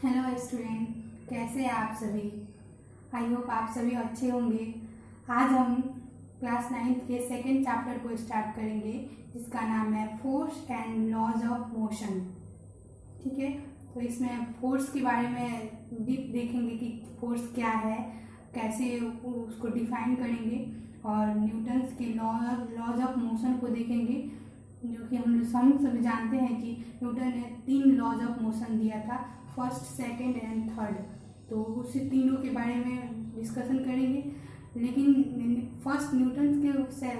Hello student, कैसे हैं आप सभी। आई होप आप सभी अच्छे होंगे। आज हम क्लास 9th के सेकंड चैप्टर को स्टार्ट करेंगे जिसका नाम है force and laws of motion. ठीक है, तो इसमें फोर्स के बारे में डीप देखेंगे कि फोर्स क्या है, कैसे उसको डिफाइन करेंगे, और न्यूटन्स के लॉज ऑफ मोशन को देखेंगे, जो कि हम सभी जानते हैं कि न्यूटन ने 3 लॉज ऑफ मोशन दिया था, फर्स्ट, सेकंड एंड थर्ड। तो उसी तीनों के बारे में डिस्कशन करेंगे। लेकिन फर्स्ट न्यूटन के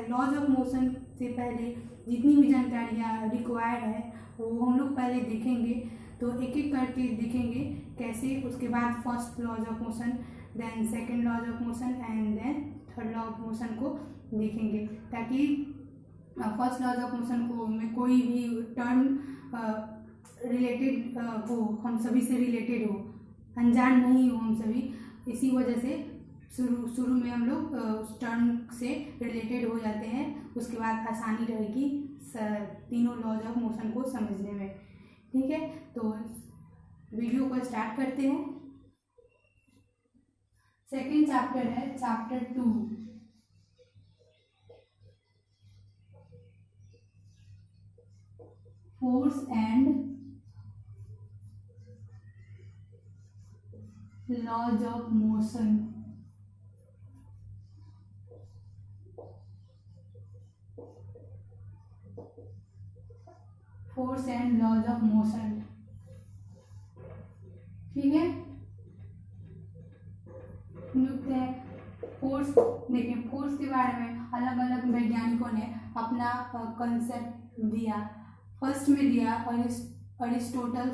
लॉज ऑफ मोशन से पहले जितनी भी जानकारियाँ रिक्वायर्ड है वो हम लोग पहले देखेंगे। तो एक एक करके देखेंगे कैसे, उसके बाद first laws of motion, then second laws of motion and then third law of motion को देखेंगे, ताकि फर्स्ट लॉज ऑफ मोशन को में कोई भी टर्म रिलेटेड हो, हम सभी से रिलेटेड हो, अनजान नहीं हो हम सभी। इसी वजह से शुरू में हम लोग उस टर्म से रिलेटेड हो जाते हैं, उसके बाद आसानी रहेगी तीनों लॉज ऑफ मोशन को समझने में। ठीक है, तो वीडियो को स्टार्ट करते हैं। सेकेंड चैप्टर है chapter 2, force and laws of motion. Force and laws of motion. ठीक है, फोर्स देखिए, फोर्स के बारे में अलग अलग वैज्ञानिकों ने अपना कंसेप्ट दिया। फर्स्ट में दिया अरिस्टोटल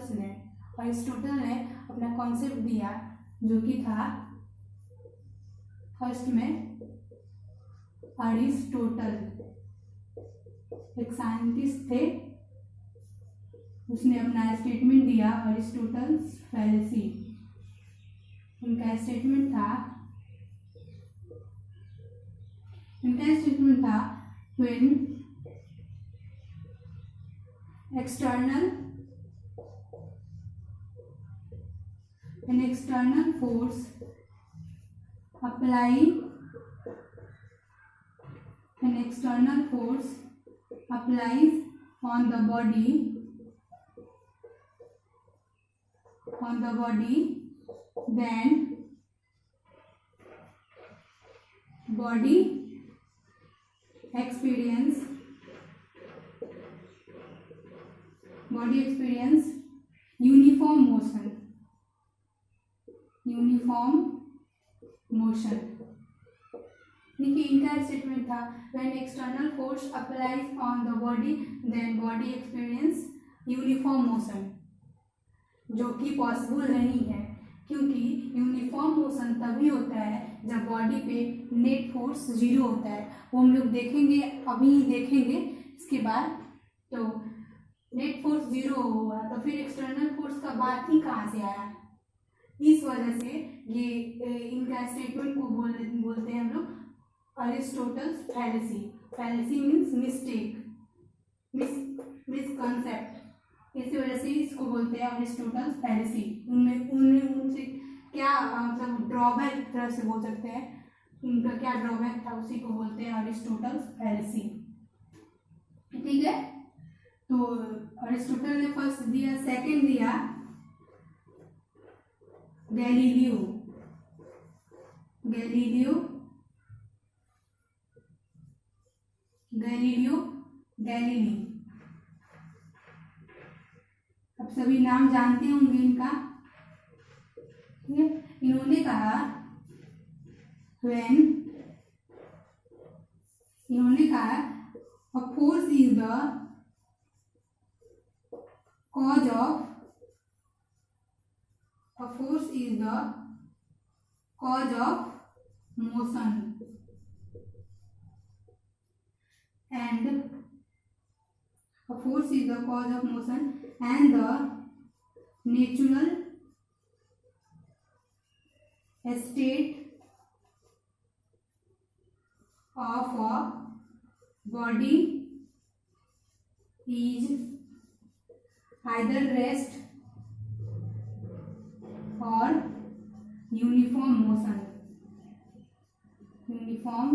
ने अपना कॉन्सेप्ट दिया, जो कि था फर्स्ट में अरिस्टोटल, एक साइंटिस्ट थे, उसने अपना स्टेटमेंट दिया अरिस्टोटल्स फैलेसी। उनका स्टेटमेंट था when an external force applies on the body, then body experience uniform motion। देखिए, इनका स्टेटमेंट था when external force applies on the body then body experience uniform motion, जो कि पॉसिबल नहीं है, क्योंकि यूनिफॉर्म मोशन तभी होता है जब बॉडी पे नेट फोर्स 0 होता है। वो हम लोग देखेंगे, अभी देखेंगे इसके बाद। तो नेट फोर्स 0 हुआ तो फिर एक्सटर्नल फोर्स का बात ही कहाँ से आया। इस वजह से ये इनका स्टेटमेंट को बोलते हैं हम लोग अरिस्टोटल्स फैलेसी मीन्स मिसकॉन्सेप्ट। इसी वजह से इसको बोलते हैं अरिस्टोटल्स फैलेसी। उनसे क्या मतलब ड्रॉबैक, एक तरह से बोल सकते हैं, उनका क्या ड्रॉबैक था, उसी को बोलते हैं अरिस्टोटल्स फैलेसी। ठीक है, तो अरिस्टोटल ने फर्स्ट दिया। सेकंड दिया गैलीलियो। गैलीली, अब सभी नाम जानते होंगे इनका। ठीक है, इन्होंने कहा a force is the cause of motion and the natural state of a body is either rest uniform motion, uniform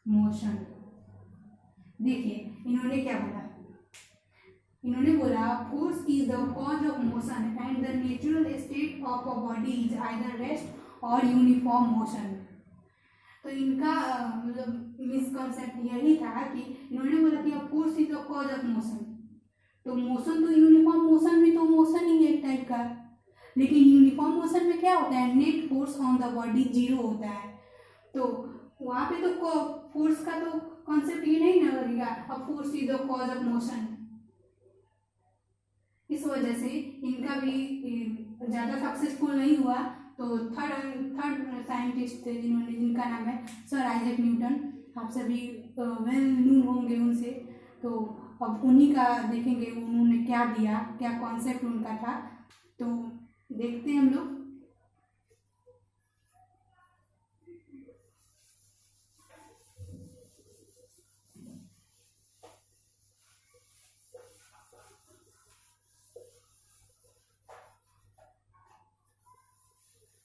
motion. देखिए इन्होंने क्या बोला, इन्होंने बोला force is the cause of motion and the natural state of a body is either rest और uniform motion. तो इनका मतलब मिसकॉन्सेप्ट यही था कि इन्होंने बोला कि force is the cause of motion, तो मोशन तो यूनिफॉर्म मोशन भी तो मोशन ही है एक टाइप का, लेकिन यूनिफॉर्म मोशन में क्या होता है, net force on the body zero होता है। तो वहाँ पे तो फोर्स का तो कॉन्सेप्ट ये नहीं ना लगेगा, अब force is the cause of motion. इस वजह से इनका भी ज़्यादा सक्सेसफुल नहीं हुआ। तो थर्ड साइंटिस्ट थे जिन्होंने, जिनका नाम है सर आइजैक न्यूटन, आप सभी वेल नून होंगे उनसे। तो अब उन्हीं का देखेंगे उन्होंने क्या दिया, क्या कॉन्सेप्ट उनका था, तो देखते हैं हम लोग।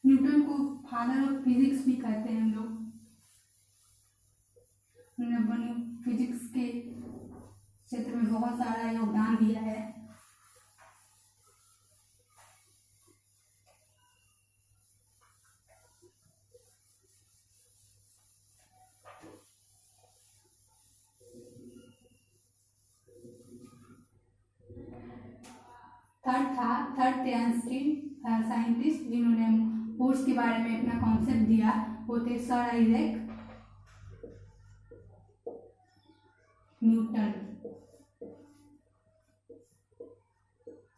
न्यूटन को फादर ऑफ फिजिक्स भी कहते हैं हम लोग, उन्होंने फिजिक्स के क्षेत्र में बहुत सारा योगदान दिया है। थर्ड थे आइंस्टीन साइंटिस्ट जिन्होंने फोर्स के बारे में अपना कॉन्सेप्ट दिया, वो थे sir Isaac Newton,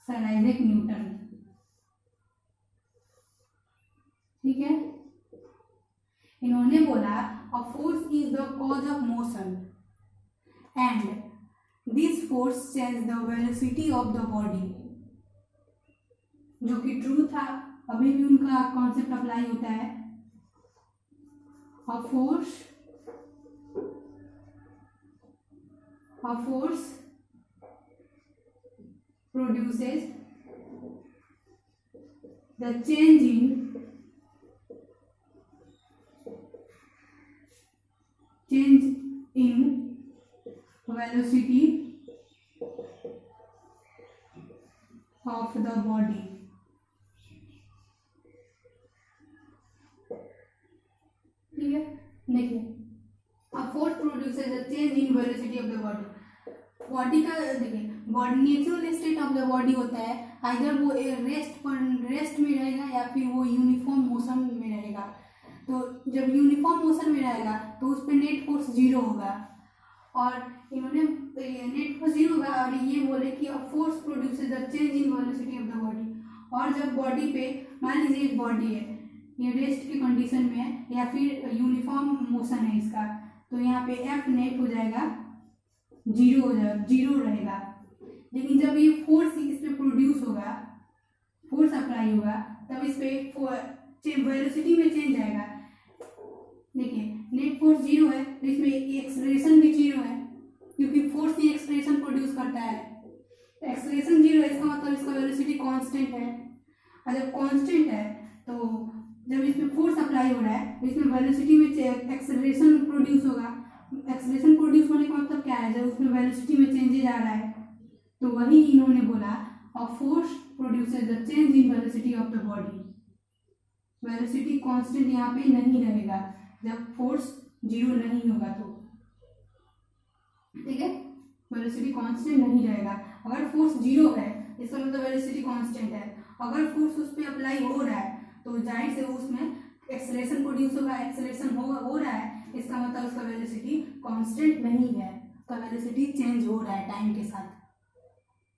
sir Isaac Newton. ठीक है, इन्होंने बोला a force is the cause of motion and this force change the velocity of the body, जो कि ट्रू था, अभी भी उनका कॉन्सेप्ट अप्लाई होता है। A force produces the change in velocity of the body। ठीक है, देखिए a force produces a change in velocity of the body। Body का देखिए, body natural state of the body होता है, आइदर वो रेस्ट में रहेगा या फिर वो यूनिफॉर्म मोशन में रहेगा। तो जब यूनिफॉर्म मोशन में रहेगा तो उस पर नेट फोर्स जीरो होगा, और इन्होंने नेट फोर्स जीरो होगा और ये बोले कि a force produces the change in velocity of the body. और जब बॉडी पे मान लीजिए एक बॉडी है, ये रेस्ट की कंडीशन में है या फिर यूनिफॉर्म मोशन है इसका, तो यहाँ पे एफ नेट हो जाएगा जीरो हो जाएगा, जीरो रहेगा। लेकिन जब ये फोर्स इस पे प्रोड्यूस होगा, फोर्स अप्लाई होगा, तब इस पे वेलोसिटी में चेंज आएगा। देखिए नेट फोर्स जीरो है तो इसमें एक्सेलरेशन भी जीरो है, क्योंकि फोर्स ही एक्सेलरेशन प्रोड्यूस करता है। तो एक्सेलरेशन जीरो है, इसका मतलब इसका वेलोसिटी कांस्टेंट है, और जब कांस्टेंट है तो जब इसमें फोर्स अप्लाई हो रहा है तो इसमें वेलोसिटी में एक्सेलरेशन प्रोड्यूस होगा। एक्सेलरेशन प्रोड्यूस होने का मतलब क्या है, जब उसमें वेलोसिटी में चेंजेज आ रहा है, तो वही इन्होंने बोला a force produces the change in velocity of the body. Velocity constant यहाँ पे नहीं रहेगा जब फोर्स जीरो नहीं होगा तो, ठीक है, वेलोसिटी कांस्टेंट नहीं रहेगा। अगर फोर्स जीरो है इसका मतलब वेलोसिटी कांस्टेंट है, अगर फोर्स उस पर अप्लाई हो रहा है तो जाहिर से उसमें एक्सेलरेशन प्रोड्यूस होगा, एक्सेलरेशन हो रहा है, इसका मतलब उसका वेलोसिटी कांस्टेंट नहीं है, उसका वेलोसिटी चेंज हो रहा है टाइम के साथ।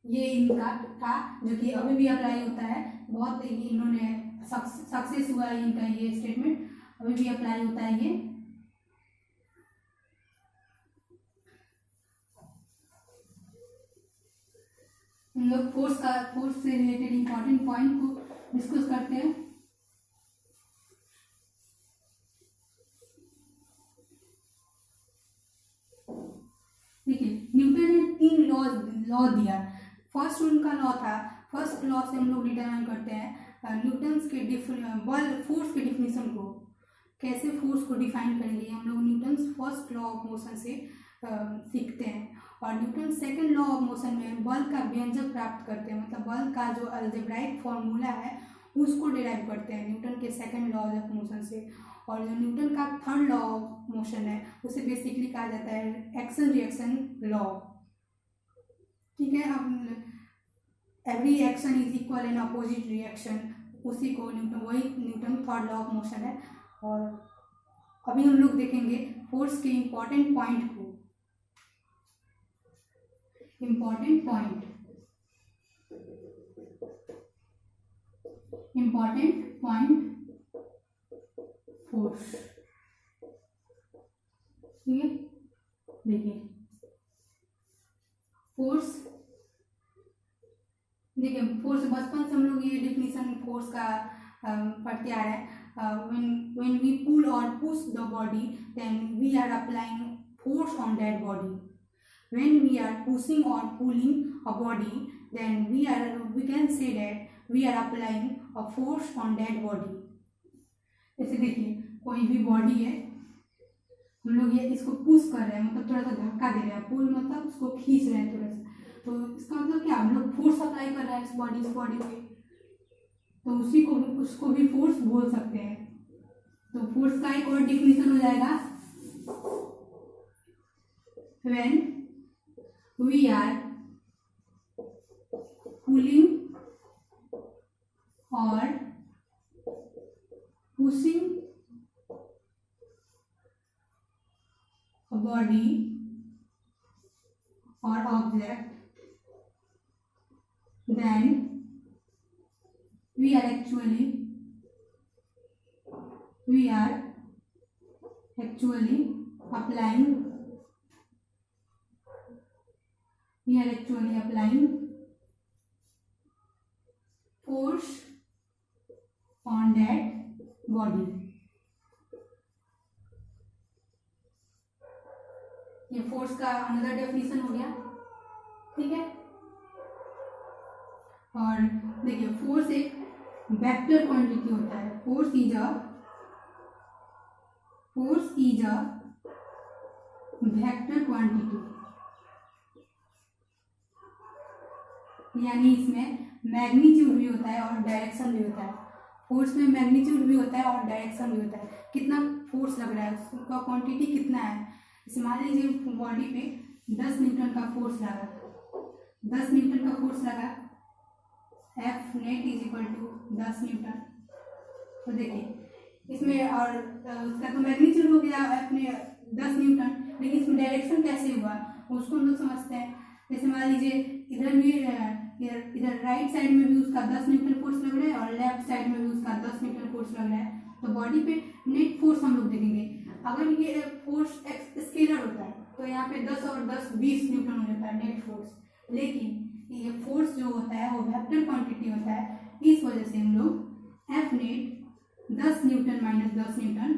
ये इनका था जो कि अभी भी अप्लाई होता है, बहुत इन्होंने सक्सेस हुआ है इनका ये स्टेटमेंट, अभी भी अप्लाई होता है ये। हम लोग फोर्स से रिलेटेड इंपॉर्टेंट पॉइंट को डिस्कस करते हैं। देखिए न्यूटन ने 3 लॉ दिया। फर्स्ट उनका लॉ था, फर्स्ट लॉ से हम लोग डिटरमाइन करते हैं न्यूटन्स के बल फोर्स के डिफिनीशन को। कैसे फोर्स को डिफाइन करेंगे हम लोग Newton's first law of motion से सीखते हैं। और Newton second law of motion में बल का व्यंजक प्राप्त करते हैं, मतलब बल का जो अलजेब्राइक फॉर्मूला है उसको डिराइव करते हैं न्यूटन के सेकंड लॉ ऑफ मोशन से। और जो न्यूटन का थर्ड लॉ ऑफ मोशन है उसे बेसिकली कहा जाता है एक्शन रिएक्शन लॉ। ठीक है, अब every action is equal in opposite reaction, उसी को वही Newton third law of motion है। और अभी हम लोग देखेंगे फोर्स के इम्पॉर्टेंट पॉइंट को। Important point force. ठीक है, देखिए फोर्स बचपन से हम लोग ये डिफिनीशन फोर्स का पढ़ते आ रहे हैं। when we pull or push the body then we are applying force on that body. When we are pushing or pulling a body then we can say that we are applying a force on that body. जैसे देखिए कोई भी body है, हम लोग ये इसको push कर रहे हैं, मतलब थोड़ा सा धक्का दे रहे हैं, पुल मतलब उसको खींच रहे हैं थोड़ा सा, तो इसका मतलब क्या, हम लोग फोर्स अप्लाई कर रहे हैं इस बॉडी पे, तो उसको भी फोर्स बोल सकते हैं। तो फोर्स का एक और डिफिनीशन हो जाएगा व्हेन वी आर पुलिंग और pushing a body or object then we are actually applying force on that body. ये फोर्स का अनदर डेफिनेशन हो गया। ठीक है, और देखिए फोर्स एक वेक्टर क्वांटिटी होता है। Force is a vector quantity, यानी इसमें मैग्नीट्यूड भी होता है और डायरेक्शन भी होता है। फोर्स में मैग्नीट्यूड भी होता है और डायरेक्शन भी होता है। कितना फोर्स लग रहा है, उसका क्वांटिटी कितना है। जैसे मान लीजिए बॉडी पे 10 न्यूटन का फोर्स लगा, 10 न्यूटन का फोर्स लगा, F net is equal to 10 newton. तो देखिए इसमें और उसका तो मैग्नीट्यूड हो गया अपने 10 न्यूटन, लेकिन इसमें डायरेक्शन कैसे हुआ उसको हम लोग समझते हैं। जैसे मान लीजिए इधर राइट साइड में भी उसका 10 न्यूटन फोर्स लग रहा है और लेफ्ट साइड में भी उसका 10 न्यूटन फोर्स लग रहा है, तो बॉडी पे नेट फोर्स हम लोग देखेंगे। अगर ये फोर्स स्केलर होता है तो यहाँ पे 10 और 10 20 न्यूटन हो जाता है नेट फोर्स, लेकिन ये फोर्स जो होता है वो वेक्टर क्वांटिटी होता है। इस वजह से हम लोग F net 10 newton minus 10 newton,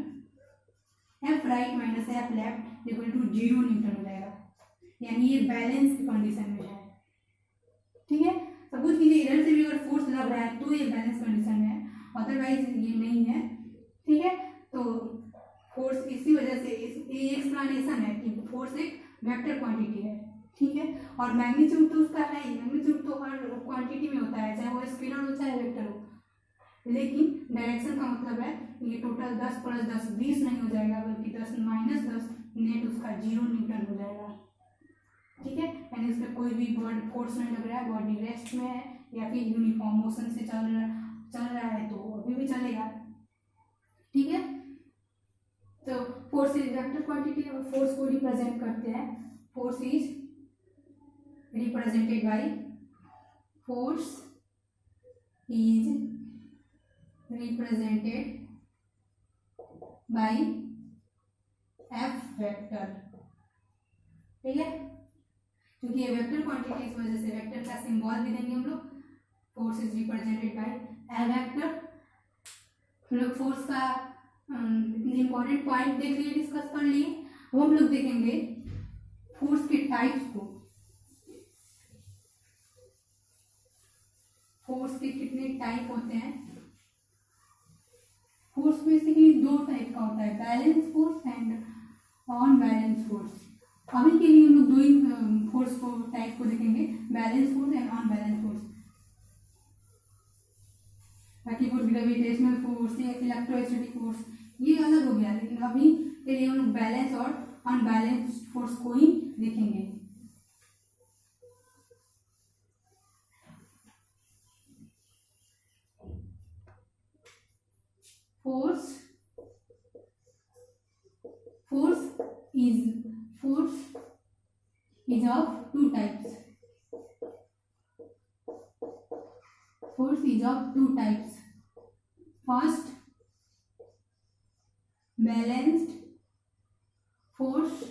F right minus F left equal to 0 newton हो जाएगा, यानी ये बैलेंस की कंडीशन में है। ठीक है, सपोज कीजिए इधर से भी अगर फोर्स लग रहा है तो ये बैलेंस कंडीशन में है, अदरवाइज ये नहीं है। ठीक है, तो फोर्स इसी वजह से ये एक्सप्लेनेशन है कि फोर्स एक वेक्टर क्वांटिटी है। ठीक है, और मैग्नीट्यूड तो उसका है ही, मैग्नीट्यूड तो हर क्वांटिटी में होता है, चाहे वो स्केलर हो चाहे वेक्टर हो, लेकिन डायरेक्शन का मतलब है ये टोटल 10 प्लस 10 20 नहीं हो जाएगा, बल्कि 10 माइनस 10 नेट उसका 0 न्यूटन हो जाएगा। ठीक है, यानी इसमें कोई भी फोर्स नहीं लग रहा है, बॉडी रेस्ट में है या फिर यूनिफॉर्म मोशन से चल रहा है तो अभी भी चलेगा। ठीक है, तो फोर्स इज वेक्टर क्वांटिटी और फोर्स को रिप्रेजेंट करते हैं। Force is represented by F vector. ठीक है, क्योंकि ये वेक्टर क्वांटिटी इस वजह से वेक्टर का सिंबल भी देंगे हम लोग। Force is represented by A vector. हम लोग फोर्स का इम्पोर्टेंट पॉइंट देख लिए, डिस्कस कर लिए। वो हम लोग देखेंगे फोर्स के टाइप्स को। फोर्स के कितने टाइप होते हैं। फोर्स बेसिकली दो टाइप का होता है, balance force and on balance force. अभी के लिए हम लोग दो ही फोर्स को टाइप को देखेंगे, balance force and on balance force. बाकी फोर्स ग्रेविटेशनल फोर्स या इलेक्ट्रोस्टैटिक फोर्स ये अलग हो गया, लेकिन अभी के लिए हम लोग बैलेंस और अनबैलेंस फोर्स को ही देखेंगे। Force is of two types. Force is of two types. First, balanced force,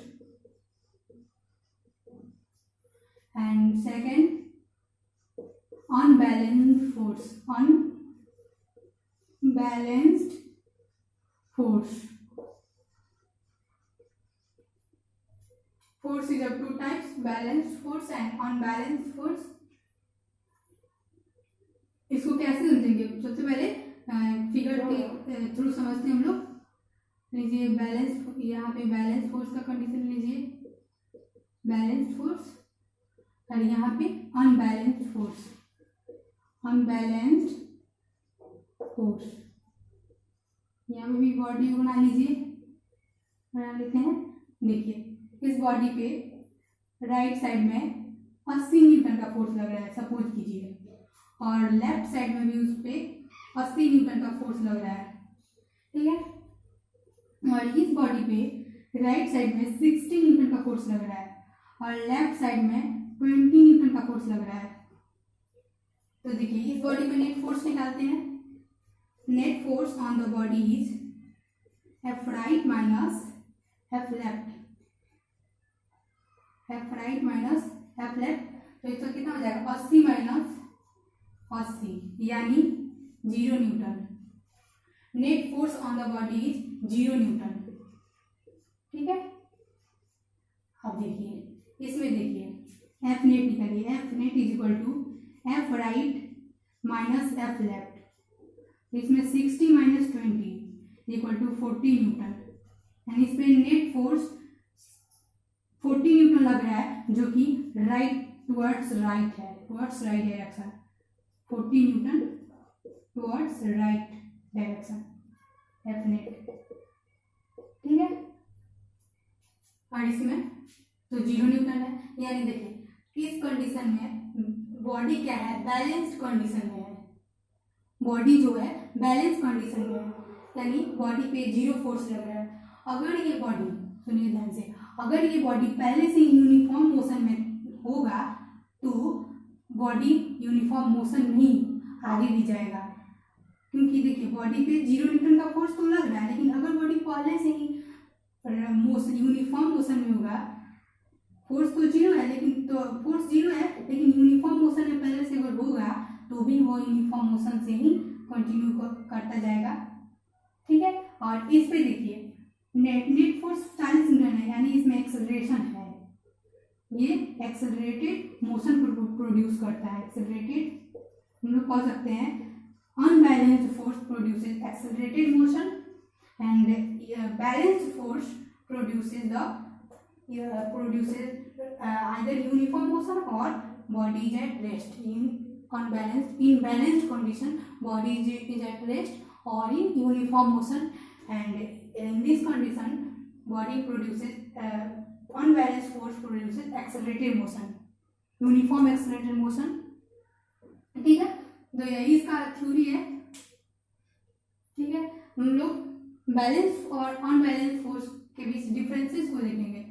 and second, unbalanced force. Unbalanced force. Force is of two types, balanced force and unbalanced force. इसको कैसे समझेंगे, सबसे पहले figure के through समझते हैं हम लोग। लीजिए बैलेंस, यहाँ पे बैलेंस फोर्स का कंडीशन लीजिए, बैलेंस फोर्स, और यहाँ पे अनबैलेंस्ड फोर्स, अनबैलेंस्ड फोर्स। यहाँ पे भी बॉडी बना लीजिए, बना लेते हैं। देखिए इस बॉडी पे राइट साइड में 80 न्यूटन का फोर्स लग रहा है, सपोज कीजिए, और लेफ्ट साइड में भी उस पर 80 न्यूटन का फोर्स लग रहा है, ठीक है। और इस बॉडी पे राइट साइड में 60 न्यूटन का फोर्स लग रहा है और लेफ्ट साइड में 20 न्यूटन का फोर्स लग रहा है। तो देखिए इस बॉडी पे नेट फोर्स निकालते हैं। Net force on the body is F right minus F left, F right minus F left. तो इसका कितना हो जाएगा, 80 माइनस 80 यानी 0 newton. Net force on the body is 0 newton, ठीक है। अब देखिए इसमें देखिए एफ नेट निकालिए, F net is equal to F right minus F left. इसमें 60 माइनस 20 इक्वल टू 40 न्यूटन, यानी इस पे नेट फोर्स 40 न्यूटन लग रहा है, जो कि राइट टुवर्ड्स राइट है, towards right direction. 40 Newton towards right direction, F net, ठीक है। और इसमें तो 0 न्यूटन है, यानी देखिए इस कंडीशन में बॉडी क्या है, बैलेंस्ड कंडीशन में है। बॉडी जो है बैलेंस कंडीशन में है, यानी बॉडी पे 0 फोर्स लग रहा है। अगर ये बॉडी, सुनिए ध्यान से, अगर ये बॉडी पहले से यूनिफॉर्म मोशन में होगा तो बॉडी यूनिफॉर्म मोशन नहीं आगे भी जाएगा, क्योंकि देखिए बॉडी पे 0 न्यूटन का फोर्स तो लग रहा है, लेकिन अगर बॉडी पहले से ही मोशन यूनिफॉर्म मोशन में होगा, फोर्स तो 0 है, लेकिन तो फोर्स 0 है लेकिन यूनिफॉर्म मोशन में पहले से अगर होगा तो भी वो यूनिफॉर्म मोशन से ही कंटिन्यू करता जाएगा, ठीक है। और इस पे देखिए नेट फोर्स 40 न्यूटन है, यानी इसमें एक्सेलरेशन है, ये एक्सेलरेटेड मोशन प्रोड्यूस करता है। एक्सेलरेटेड हम लोग कह सकते हैं unbalanced force produces accelerated motion and balanced force produces either uniform motion or body is at rest. In balanced condition body is at rest or in uniform motion, and in this condition body produces unbalanced force produces accelerated motion, uniform accelerated motion, ठीक है। तो यही इसका theory है, ठीक है। हम लोग बैलेंस और अनबैलेंस फोर्स के बीच डिफरेंसेस को देखेंगे।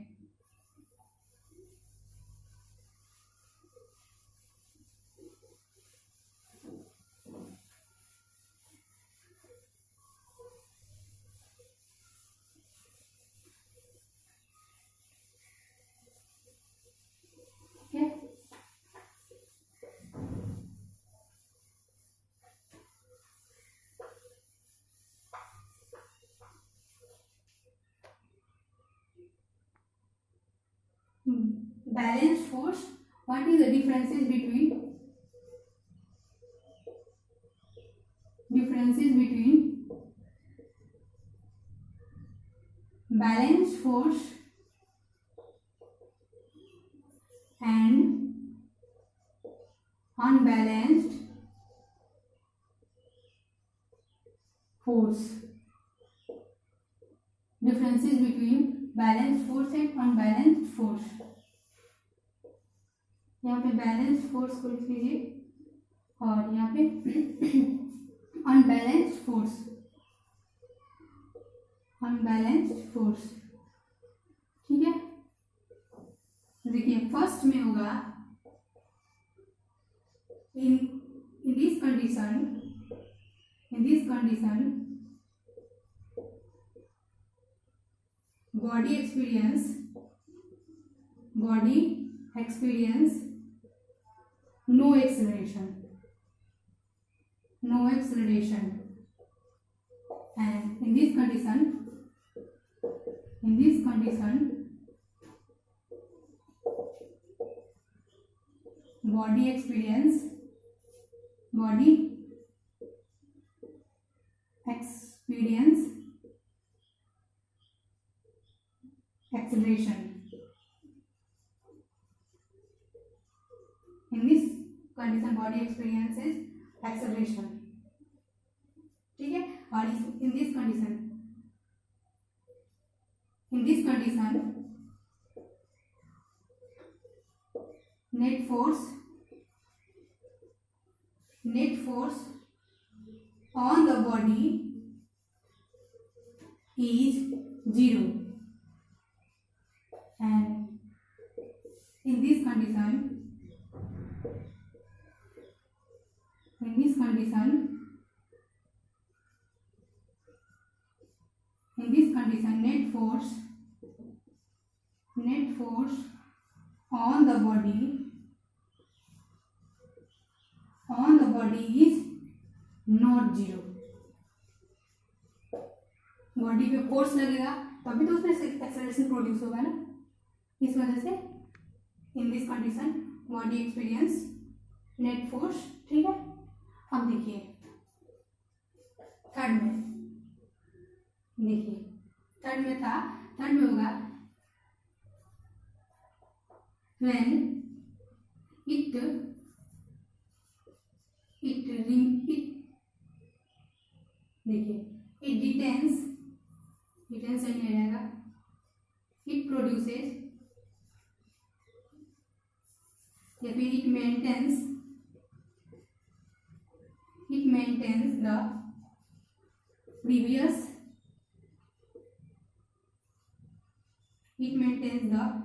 Balanced force, what is the differences between differences between balanced force and unbalanced force. Differences between balanced force and unbalanced force. यहाँ पे बैलेंस फोर्स को लिख लीजिए और यहाँ पे अनबैलेंस्ड फोर्स, अनबैलेंस्ड फोर्स। ठीक है, देखिए फर्स्ट में होगा in this condition body experience no acceleration, and in this condition body experience acceleration. In this condition body experiences acceleration. ठीक है, और in this condition net force on the body is 0, and in this condition net force on the body is not 0. Body पे force लगेगा तभी तो उसमें acceleration produce होगा ना, इस वजह से in this condition body experience net force. ठीक है, अब देखिए थर्ड में होगा when it देखिए it detains सही नहीं रहेगा, it produces या फिर it maintains the previous